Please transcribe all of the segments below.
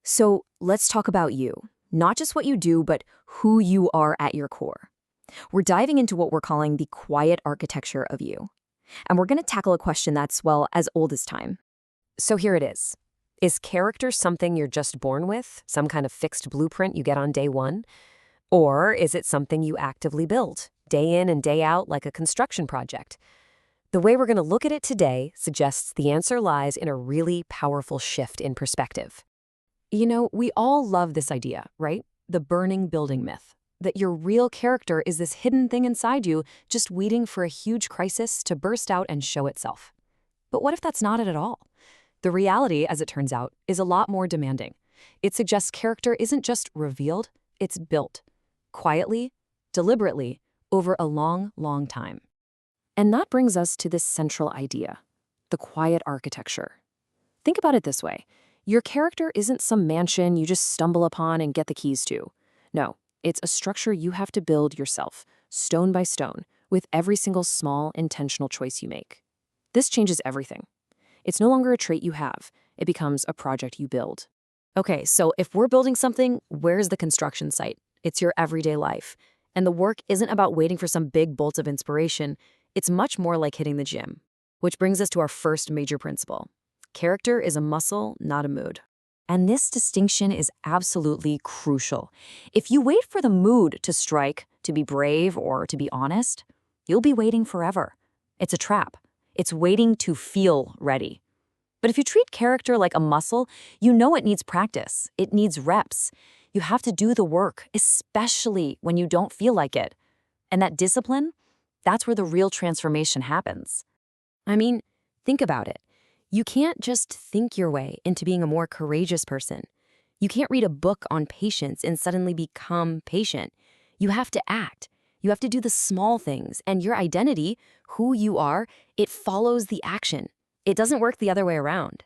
So let's talk about you. Not just what you do, but who you are at your core. We're diving into what we're calling the quiet architecture of you. And we're going to tackle a question that's, well, as old as time. So here it is. Is character something you're just born with, some kind of fixed blueprint you get on day one? Or is it something you actively build, day in and day out like a construction project? The way we're going to look at it today suggests the answer lies in a really powerful shift in perspective. You know, we all love this idea, right? The burning building myth, that your real character is this hidden thing inside you just waiting for a huge crisis to burst out and show itself. But what if that's not it at all? The reality, as it turns out, is a lot more demanding. It suggests character isn't just revealed, it's built. Quietly, deliberately, over a long, long time. And that brings us to this central idea, the quiet architecture. Think about it this way. Your character isn't some mansion you just stumble upon and get the keys to. No, it's a structure you have to build yourself, stone by stone, with every single small, intentional choice you make. This changes everything. It's no longer a trait you have. It becomes a project you build. Okay, so if we're building something, where's the construction site? It's your everyday life. And the work isn't about waiting for some big bolt of inspiration. It's much more like hitting the gym. Which brings us to our first major principle. Character is a muscle, not a mood. And this distinction is absolutely crucial. If you wait for the mood to strike, to be brave, or to be honest, you'll be waiting forever. It's a trap. It's waiting to feel ready. But if you treat character like a muscle, you know it needs practice. It needs reps. You have to do the work, especially when you don't feel like it. And that discipline, that's where the real transformation happens. I mean, think about it. You can't just think your way into being a more courageous person. You can't read a book on patience and suddenly become patient. You have to act. You have to do the small things, and your identity, who you are, it follows the action. It doesn't work the other way around.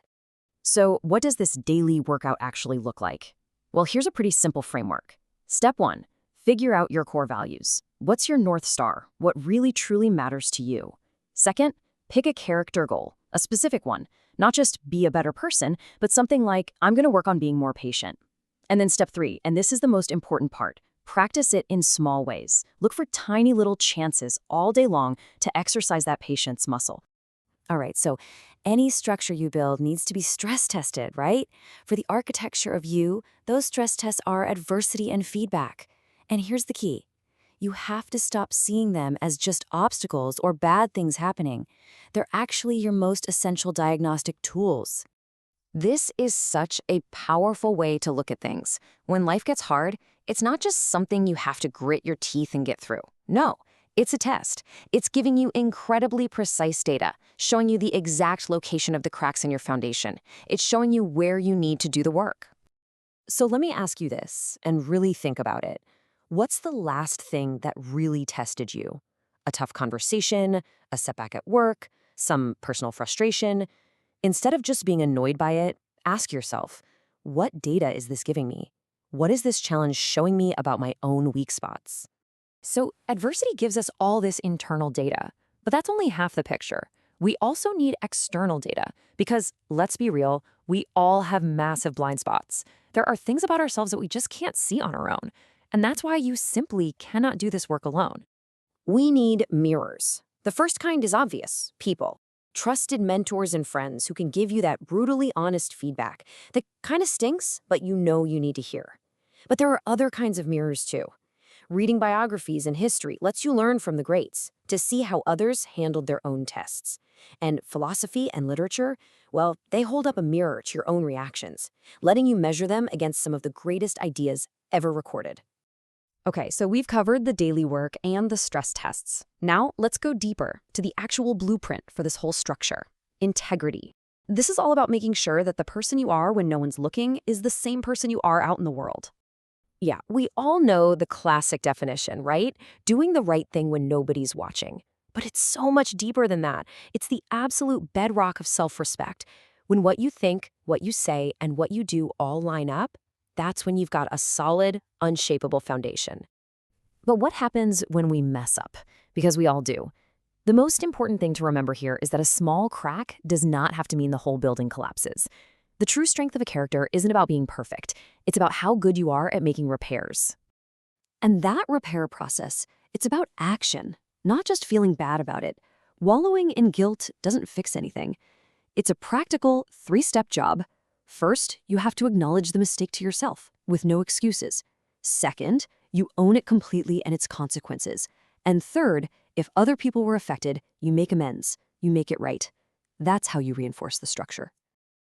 So what does this daily workout actually look like? Well, here's a pretty simple framework. Step 1, figure out your core values. What's your North Star? What really truly matters to you? Second, pick a character goal, a specific one. Not just be a better person, but something like, I'm going to work on being more patient. And then step 3, and this is the most important part, practice it in small ways. Look for tiny little chances all day long to exercise that patience muscle. All right, so any structure you build needs to be stress tested, right? For the architecture of you, those stress tests are adversity and feedback. And here's the key. You have to stop seeing them as just obstacles or bad things happening. They're actually your most essential diagnostic tools. This is such a powerful way to look at things. When life gets hard, it's not just something you have to grit your teeth and get through. No, it's a test. It's giving you incredibly precise data, showing you the exact location of the cracks in your foundation. It's showing you where you need to do the work. So let me ask you this, and really think about it. What's the last thing that really tested you? A tough conversation, a setback at work, some personal frustration? Instead of just being annoyed by it, ask yourself, what data is this giving me? What is this challenge showing me about my own weak spots? So adversity gives us all this internal data, but that's only half the picture. We also need external data because, let's be real, we all have massive blind spots. There are things about ourselves that we just can't see on our own. And that's why you simply cannot do this work alone. We need mirrors. The first kind is obvious, people. Trusted mentors and friends who can give you that brutally honest feedback that kind of stinks, but you know you need to hear. But there are other kinds of mirrors too. Reading biographies and history lets you learn from the greats to see how others handled their own tests. And philosophy and literature, well, they hold up a mirror to your own reactions, letting you measure them against some of the greatest ideas ever recorded. Okay, so we've covered the daily work and the stress tests. Now let's go deeper to the actual blueprint for this whole structure, integrity. This is all about making sure that the person you are when no one's looking is the same person you are out in the world. Yeah, we all know the classic definition, right? Doing the right thing when nobody's watching. But it's so much deeper than that. It's the absolute bedrock of self-respect. When what you think, what you say, and what you do all line up, that's when you've got a solid, unshakable foundation. But what happens when we mess up? Because we all do. The most important thing to remember here is that a small crack does not have to mean the whole building collapses. The true strength of a character isn't about being perfect. It's about how good you are at making repairs. And that repair process, it's about action, not just feeling bad about it. Wallowing in guilt doesn't fix anything. It's a practical, three-step job. First, you have to acknowledge the mistake to yourself, with no excuses. Second, you own it completely and its consequences. And third, if other people were affected, you make amends. You make it right. That's how you reinforce the structure.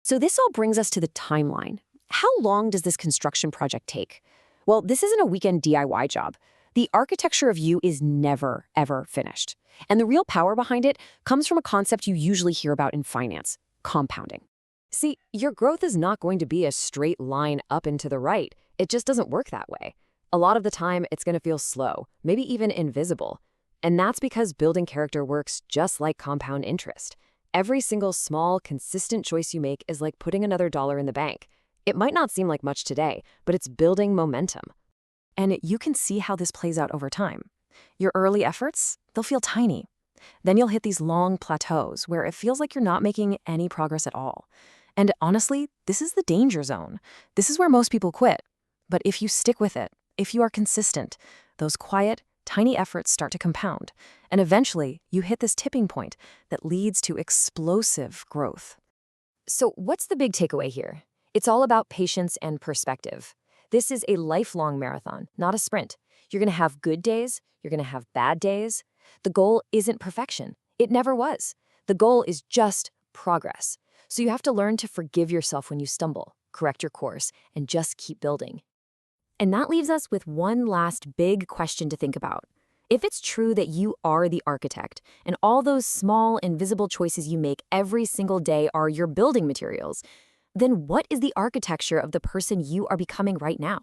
So this all brings us to the timeline. How long does this construction project take? Well, this isn't a weekend DIY job. The architecture of you is never, ever finished. And the real power behind it comes from a concept you usually hear about in finance: compounding. See, your growth is not going to be a straight line up and to the right. It just doesn't work that way. A lot of the time, it's going to feel slow, maybe even invisible. And that's because building character works just like compound interest. Every single small, consistent choice you make is like putting another dollar in the bank. It might not seem like much today, but it's building momentum. And you can see how this plays out over time. Your early efforts, they'll feel tiny. Then you'll hit these long plateaus where it feels like you're not making any progress at all. And honestly, this is the danger zone. This is where most people quit. But if you stick with it, if you are consistent, those quiet, tiny efforts start to compound. And eventually, you hit this tipping point that leads to explosive growth. So what's the big takeaway here? It's all about patience and perspective. This is a lifelong marathon, not a sprint. You're going to have good days. You're going to have bad days. The goal isn't perfection. It never was. The goal is just progress. So you have to learn to forgive yourself when you stumble, correct your course, and just keep building. And that leaves us with one last big question to think about. If it's true that you are the architect, and all those small, invisible choices you make every single day are your building materials, then what is the architecture of the person you are becoming right now?